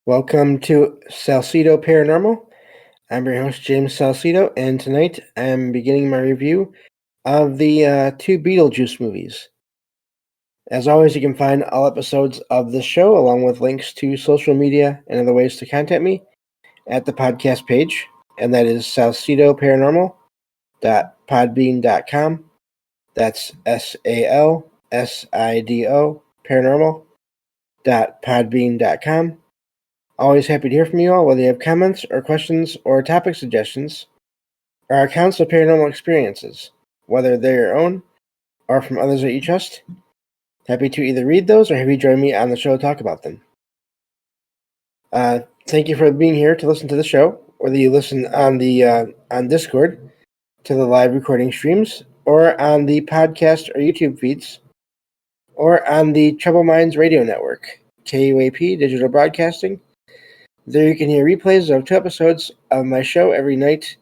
Welcome to Salsido Paranormal. I'm your host, James Salsido, and tonight I'm beginning my review of the two Beetlejuice movies. As always, you can find all episodes of this show, along with links to social media and other ways to contact me, at the podcast page, and that is salsidoparanormal.podbean.com. That's SALSIDO paranormal.podbean.com. Always happy to hear from you all, whether you have comments or questions or topic suggestions, or accounts of paranormal experiences, whether they're your own or from others that you trust. Happy to either read those or have you join me on the show to talk about them. Thank you for being here to listen to the show, whether you listen on Discord to the live recording streams, or on the podcast or YouTube feeds, or on the Trouble Minds Radio Network, KUAP Digital Broadcasting. There you can hear replays of 2 episodes of my show every night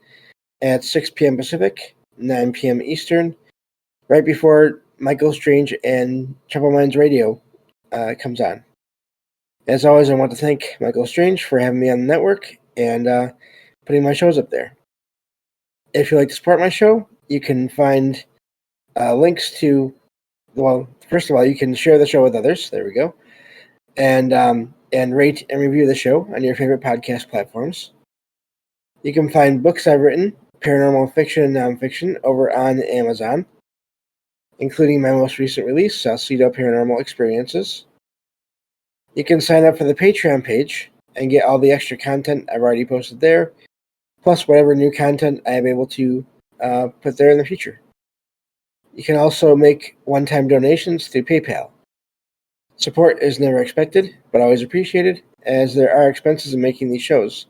at 6 p.m. Pacific, 9 p.m. Eastern, right before Michael Strange and Trouble Minds Radio comes on. As always, I want to thank Michael Strange for having me on the network and putting my shows up there. If you'd like to support my show, you can find links to, first of all, you can share the show with others. There we go. And rate and review the show on your favorite podcast platforms. You can find books I've written, paranormal fiction and nonfiction, over on Amazon, including my most recent release, Salsido Paranormal Experiences. You can sign up for the Patreon page and get all the extra content I've already posted there, plus whatever new content I am able to put there in the future. You can also make one-time donations through PayPal. Support is never expected, but always appreciated, as there are expenses in making these shows,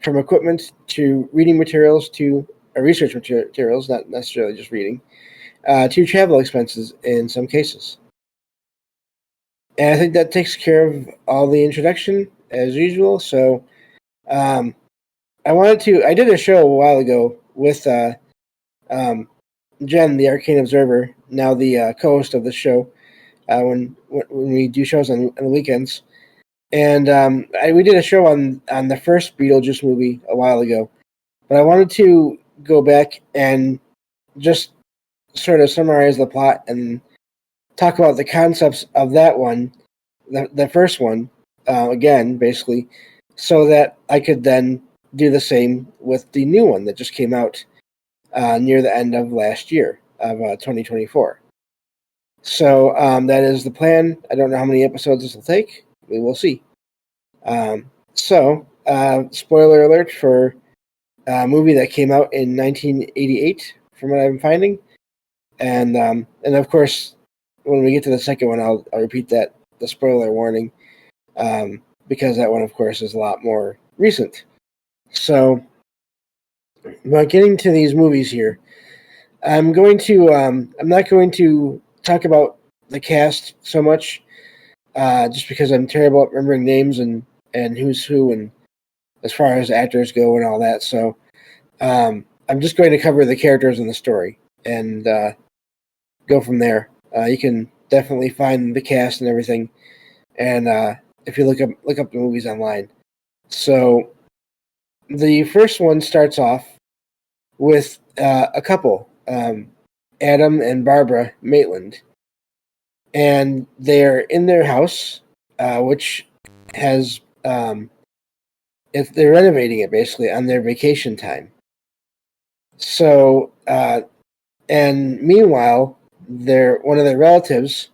from equipment to reading materials to research materials, not necessarily just reading, to travel expenses in some cases. And I think that takes care of all the introduction, as usual. So I did a show a while ago with Jen, the Arcane Observer, now the co-host of the show, when we do shows on the weekends. And we did a show on the first Beetlejuice movie a while ago. But I wanted to go back and just sort of summarize the plot and talk about the concepts of that one, the first one, again, basically, so that I could then do the same with the new one that just came out near the end of last year, of 2024. So that is the plan. I don't know how many episodes this will take. We will see. Spoiler alert for a movie that came out in 1988, from what I'm finding. And of course, when we get to the second one, I'll repeat the spoiler warning, because that one, of course, is a lot more recent. So, but getting to these movies here, I'm not going to talk about the cast so much, just because I'm terrible at remembering names and who's who, and as far as actors go and all that. So I'm just going to cover the characters and the story and go from there. You can definitely find the cast and everything, and if you look up the movies online. So the first one starts off with a couple, Adam and Barbara Maitland, and they're in their house, which has they're renovating it basically on their vacation time. So and meanwhile, one of their relatives,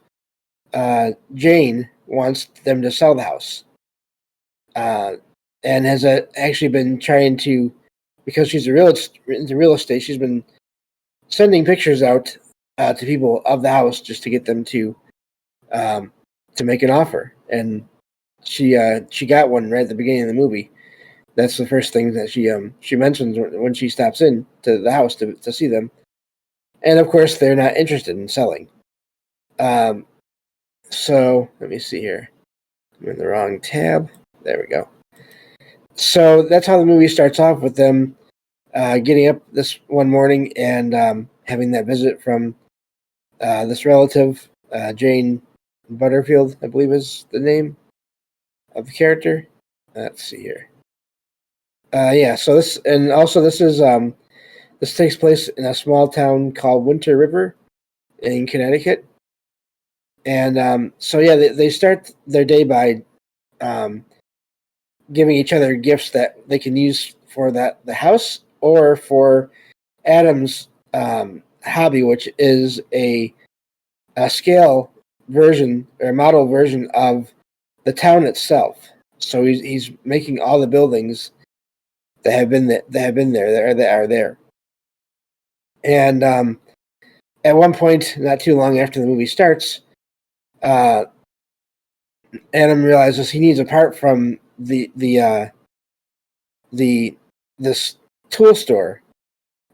Jane, wants them to sell the house, and has actually been trying to, because she's into real estate, she's been sending pictures out to people of the house just to get them to make an offer. And she got one right at the beginning of the movie. That's the first thing that she mentions when she stops in to the house to see them. And of course, they're not interested in selling. So let me see here. I'm in the wrong tab. There we go. So that's how the movie starts off, with them getting up this one morning and having that visit from this relative, Jane Butterfield, I believe is the name of the character. let's see here. Yeah. So this this takes place in a small town called Winter River in Connecticut, and so yeah, they start their day by um, giving each other gifts that they can use for the house or for Adam's hobby, which is a scale version or model version of the town itself. So he's making all the buildings that have been there that are there. And at one point, not too long after the movie starts, uh, Adam realizes he needs a part from the this tool store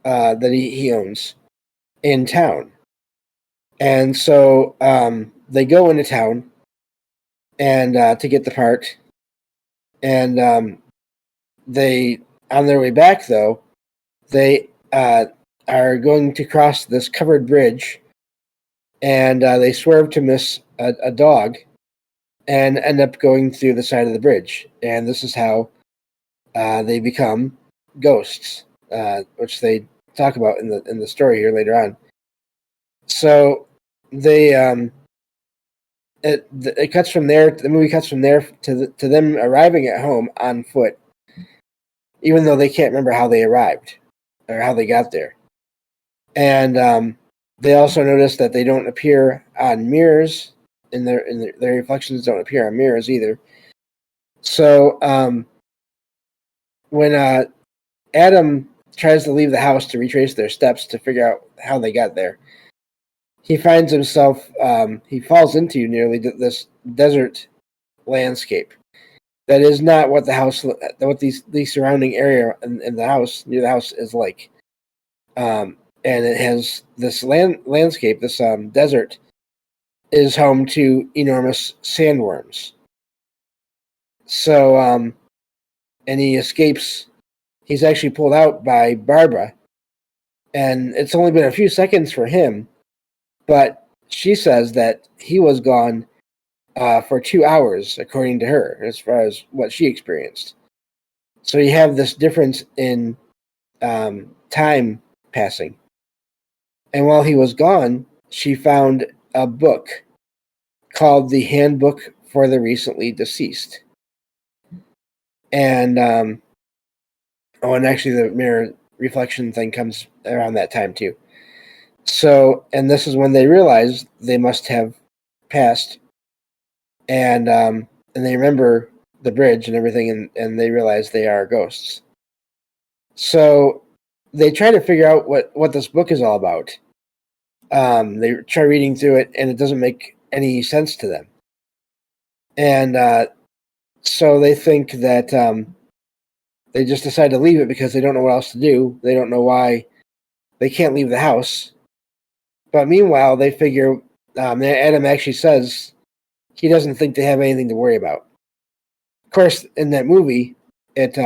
that he owns in town, and so they go into town and to get the part, and they on their way back though they are going to cross this covered bridge, and they swerve to miss a dog and end up going through the side of the bridge, and this is how they become ghosts, which they talk about in the story here later on. So they it cuts from there. The movie cuts from there to them arriving at home on foot, even though they can't remember how they arrived or how they got there. And they also notice that they don't appear on mirrors. Their reflections don't appear on mirrors either. So when Adam tries to leave the house to retrace their steps to figure out how they got there, he finds himself, he falls into nearly this desert landscape. That is not what the house, what the surrounding area in the house, near the house, is like. And it has this landscape, this desert, is home to enormous sandworms. So, and he escapes. He's actually pulled out by Barbara, and it's only been a few seconds for him, but she says that he was gone for 2 hours, according to her, as far as what she experienced. So you have this difference in time passing. And while he was gone, she found a book called The Handbook for the Recently Deceased. And and actually the mirror reflection thing comes around that time too. So, and this is when they realize they must have passed, and they remember the bridge and everything, and they realize they are ghosts. So they try to figure out what this book is all about. They try reading through it, and it doesn't make any sense to them. And so they think that they just decide to leave it because they don't know what else to do. They don't know why they can't leave the house. But meanwhile, they figure, Adam actually says he doesn't think they have anything to worry about. Of course, in that movie, it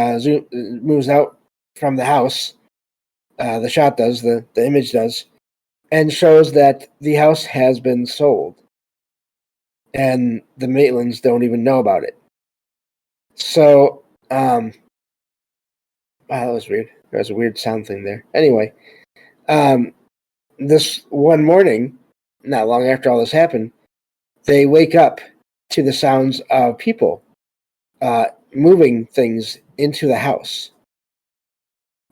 moves out from the house. The shot does, the image does, and shows that the house has been sold. And the Maitlands don't even know about it. So, wow, that was weird. There was a weird sound thing there. Anyway, this one morning, not long after all this happened, they wake up to the sounds of people moving things into the house.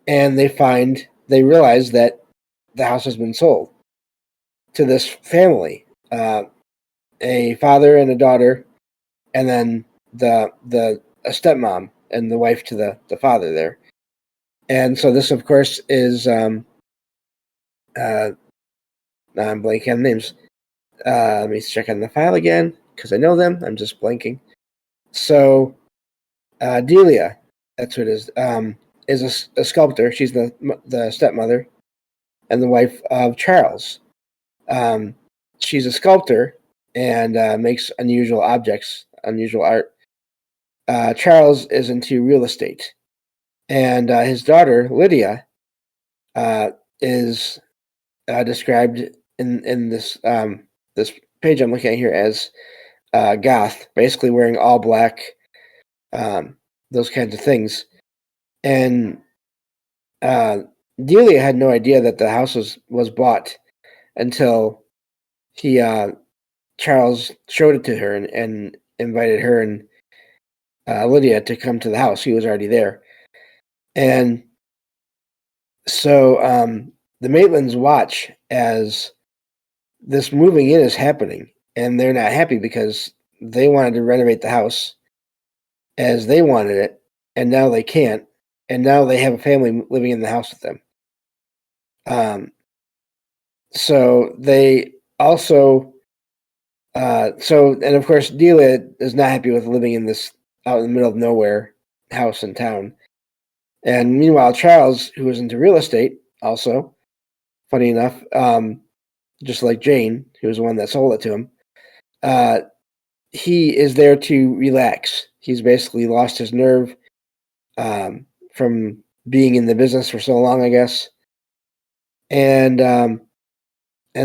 And they realize that the house has been sold to this family, a father and a daughter, and then a stepmom and the wife to the father there. And so this, of course, is I'm blanking on names. Let me check on the file again because I know them. I'm just blanking. So Delia, that's what it is a sculptor. She's the stepmother and the wife of Charles. She's a sculptor and makes unusual objects, unusual art. Charles is into real estate, and his daughter Lydia is described in this this page I'm looking at here as goth, basically wearing all black, those kinds of things. And Delia had no idea that the house was bought until Charles showed it to her and invited her and Lydia to come to the house. He was already there. And so the Maitlands watch as this moving in is happening, and they're not happy because they wanted to renovate the house as they wanted it, and now they can't, and now they have a family living in the house with them. So they also, and of course, Delia is not happy with living in this out in the middle of nowhere house in town. And meanwhile, Charles, who is into real estate, also, funny enough, just like Jane, who was the one that sold it to him, he is there to relax. He's basically lost his nerve from being in the business for so long, I guess. And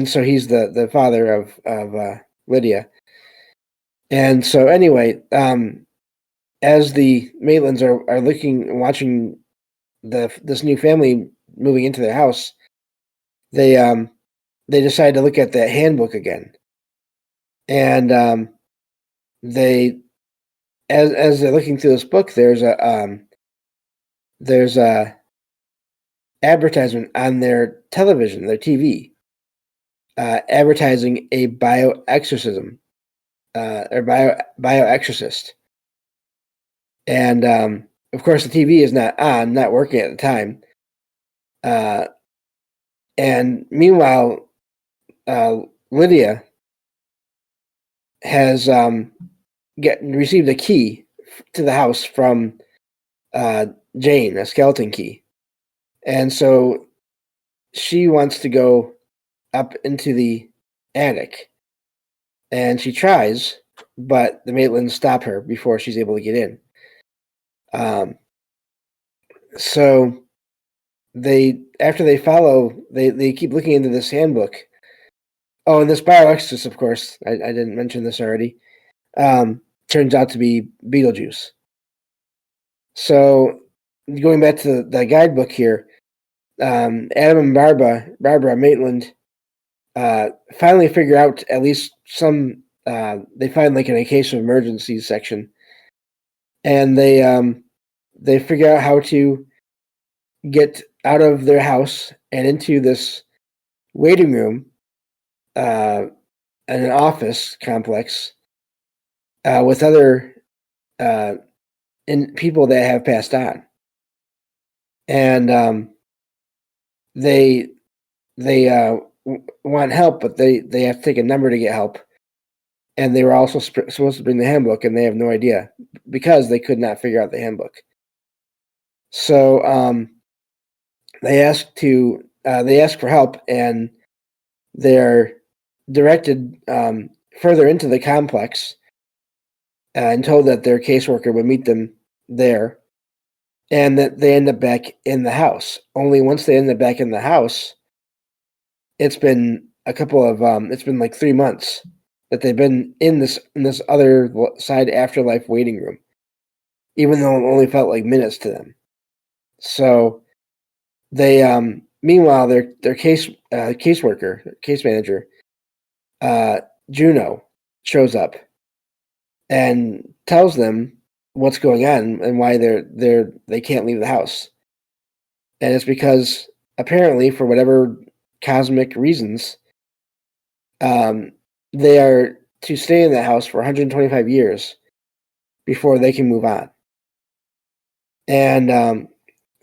so he's the father of Lydia. And so anyway, as the Maitlands are looking and watching this new family moving into their house, they decide to look at that handbook again. And they as they're looking through this book, there's a advertisement on their television, their TV, advertising a bioexorcism or bioexorcist. And of course, the TV is not working at the time. And meanwhile, Lydia has received a key to the house from Jane, a skeleton key. And so she wants to go up into the attic. And she tries, but the Maitlands stop her before she's able to get in. So after they follow, they keep looking into this handbook. Oh, and this bioexorcist, of course, I didn't mention this already, turns out to be Beetlejuice. So going back to the guidebook here, Adam and Barbara Maitland, finally figure out at least some. They find like in a case of emergencies section, and they figure out how to get out of their house and into this waiting room, in an office complex, with other people that have passed on, and they want help, but they have to take a number to get help. And they were also supposed to bring the handbook, and they have no idea because they could not figure out the handbook. So they ask for help, and they're directed further into the complex and told that their caseworker would meet them there, and that they end up back in the house. Only once they end up back in the house, it's been it's been like 3 months that they've been in this other side afterlife waiting room, even though it only felt like minutes to them. So they meanwhile their caseworker, case manager, Juno, shows up and tells them what's going on and why they can't leave the house. And it's because apparently, for whatever cosmic reasons, they are to stay in that house for 125 years before they can move on. And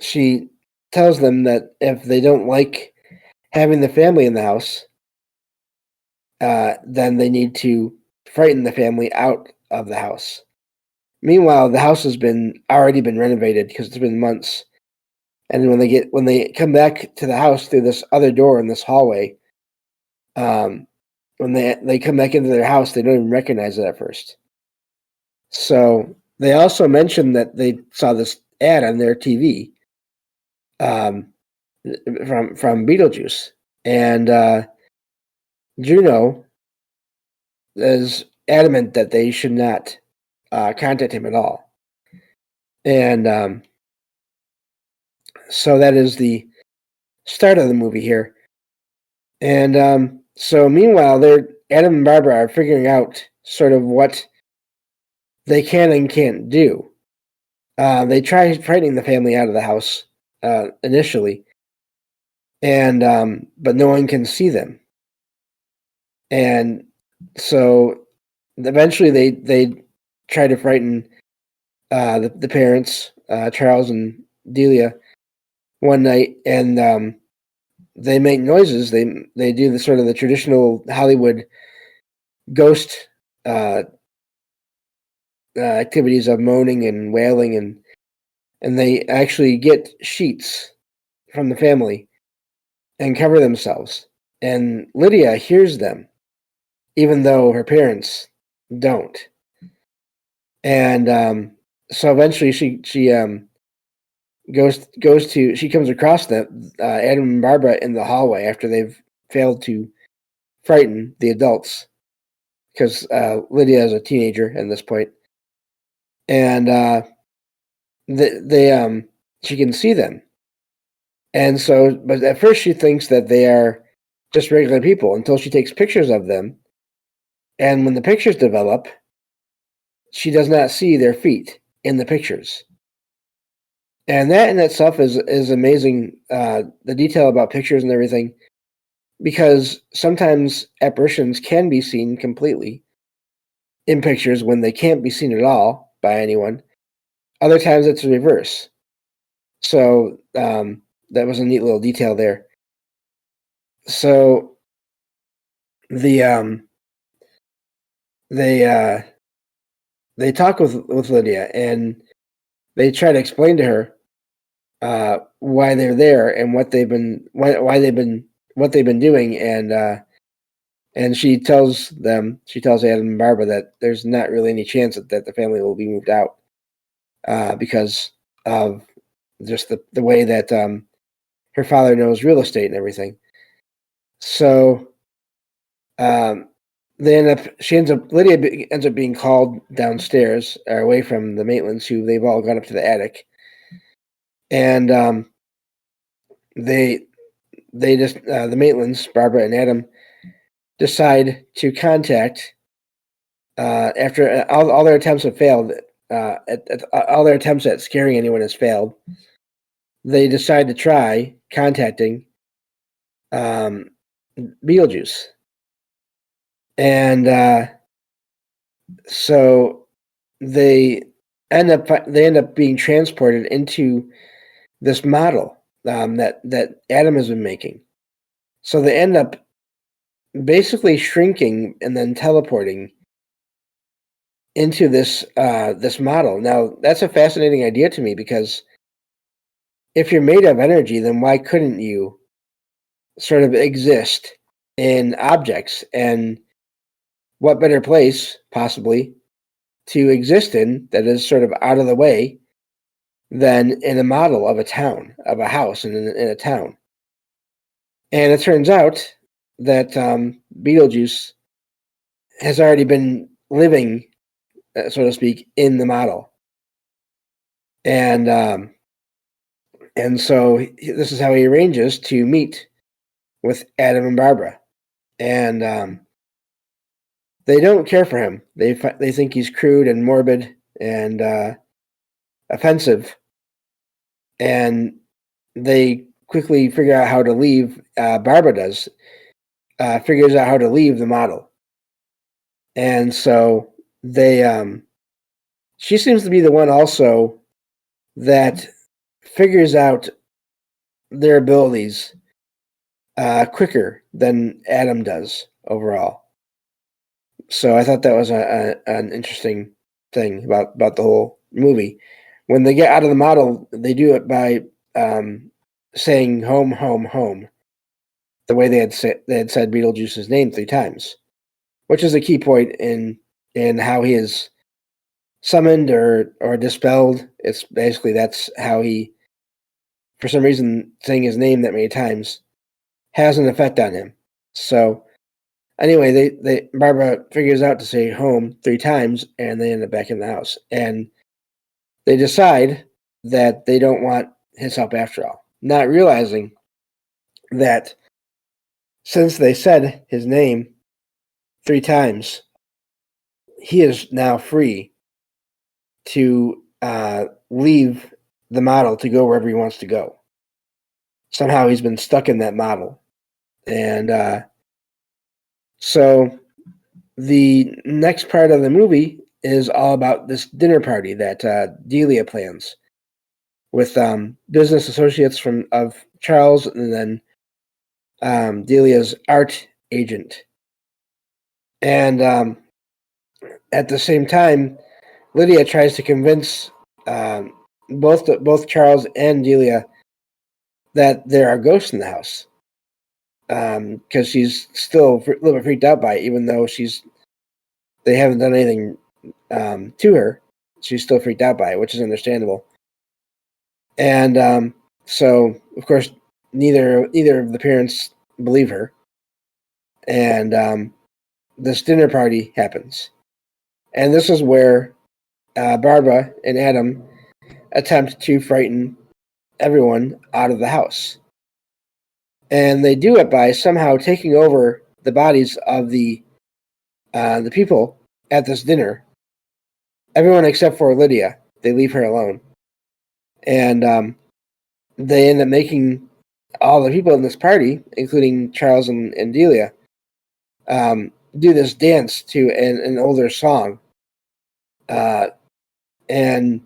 she tells them that if they don't like having the family in the house, then they need to frighten the family out of the house. Meanwhile, the house has already been renovated because it's been months. And when they come back to the house through this other door in this hallway, when they come back into their house, they don't even recognize it at first. So they also mentioned that they saw this ad on their TV from Beetlejuice, and Juno is adamant that they should not contact him at all. And so that is the start of the movie here. And so meanwhile, Adam and Barbara are figuring out sort of what they can and can't do. They try frightening the family out of the house initially, and but no one can see them. And so eventually they try to frighten the parents, Charles and Delia, one night, and they make noises. They do the sort of the traditional Hollywood ghost activities of moaning and wailing, and they actually get sheets from the family and cover themselves. And Lydia hears them, even though her parents don't. And so eventually she she comes across them, Adam and Barbara, in the hallway after they've failed to frighten the adults, because Lydia is a teenager at this point, and she can see them, and so, but at first she thinks that they are just regular people until she takes pictures of them, and when the pictures develop, she does not see their feet in the pictures. And that in itself is amazing, the detail about pictures and everything, because sometimes apparitions can be seen completely in pictures when they can't be seen at all by anyone. Other times it's the reverse. So that was a neat little detail there. So they talk with Lydia, and they try to explain to her why they're there and what they've been doing, and she tells Adam and Barbara that there's not really any chance that the family will be moved out because of just the way that her father knows real estate and everything. So Lydia ends up being called downstairs, or away from the Maitlands, who they've all gone up to the attic, and the Maitlands, Barbara and Adam, decide to contact, after all their attempts have failed, all their attempts at scaring anyone has failed. They decide to try contacting Beetlejuice, and so they end up being transported into this model that Adam has been making. So they end up basically shrinking and then teleporting into this model. Now, that's a fascinating idea to me, because if you're made of energy, then why couldn't you sort of exist in objects? And what better place, possibly, to exist in that is sort of out of the way than in a model of a town, of a house in a town? And it turns out that Beetlejuice has already been living, so to speak, in the model. And so this is how he arranges to meet with Adam and Barbara. And they don't care for him. They think he's crude and morbid and offensive. And they quickly figure out how to leave. Barbara figures out how to leave the model. And so she seems to be the one also that figures out their abilities quicker than Adam does overall. So I thought that was an interesting thing about the whole movie. When they get out of the model, they do it by saying "home, home, home," the way they had said Beetlejuice's name 3 times, which is a key point in how he is summoned or dispelled. It's basically that's how he, for some reason, saying his name that many times has an effect on him. So anyway, Barbara figures out to say home 3 times, and they end up back in the house. And they decide that they don't want his help after all, not realizing that since they said his name 3 times, he is now free to leave the model to go wherever he wants to go. Somehow he's been stuck in that model. And so the next part of the movie is all about this dinner party that Delia plans with business associates of Charles, and then Delia's art agent. And at the same time, Lydia tries to convince both Charles and Delia that there are ghosts in the house, because she's still a little bit freaked out by it, even though they haven't done anything to her. She's still freaked out by it, which is understandable. And so, of course, neither of the parents believe her, and this dinner party happens. And this is where Barbara and Adam attempt to frighten everyone out of the house. And they do it by somehow taking over the bodies of the people at this dinner. Everyone except for Lydia. They leave her alone. And they end up making all the people in this party, including Charles and Delia, do this dance to an older song. And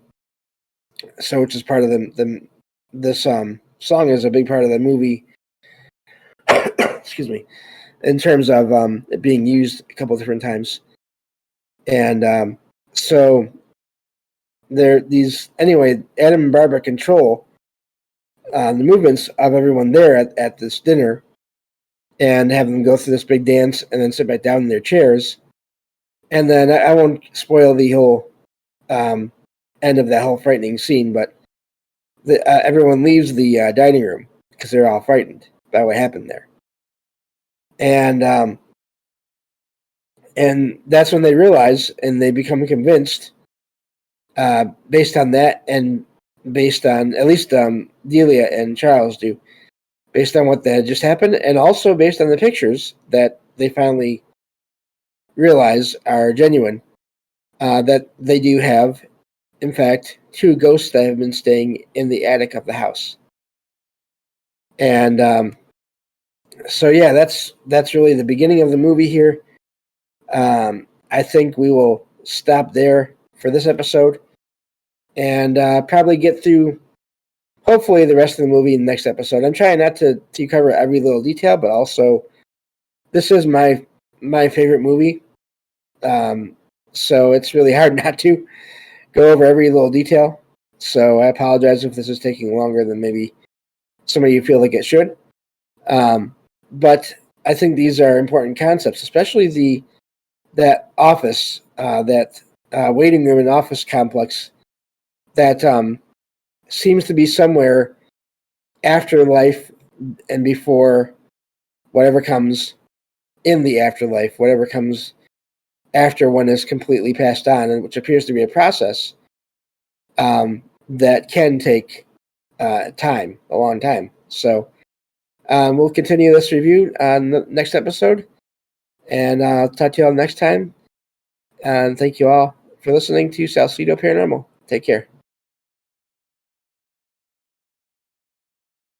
so, which is part of this song is a big part of the movie. Excuse me, in terms of it being used a couple different times. And so anyway, Adam and Barbara control the movements of everyone there at this dinner, and have them go through this big dance and then sit back down in their chairs. And then I won't spoil the whole end of that whole frightening scene, but everyone leaves the dining room because they're all frightened by what happened there. And that's when they realize, and they become convinced, based on that, and based on, at least Delia and Charles do, based on what had just happened, and also based on the pictures that they finally realize are genuine, that they do have, in fact, 2 ghosts that have been staying in the attic of the house. And so yeah, that's really the beginning of the movie here. I think we will stop there for this episode, and probably get through, hopefully, the rest of the movie in the next episode. I'm trying not to cover every little detail, but also this is my favorite movie, so it's really hard not to go over every little detail. So I apologize if this is taking longer than maybe some of you feel like it should. But I think these are important concepts, especially that office, that waiting room and office complex that seems to be somewhere after life and before whatever comes in the afterlife, whatever comes after one is completely passed on, and which appears to be a process that can take time, a long time. So we'll continue this review on the next episode, and I'll talk to you all next time. And thank you all for listening to Salsido Paranormal. Take care.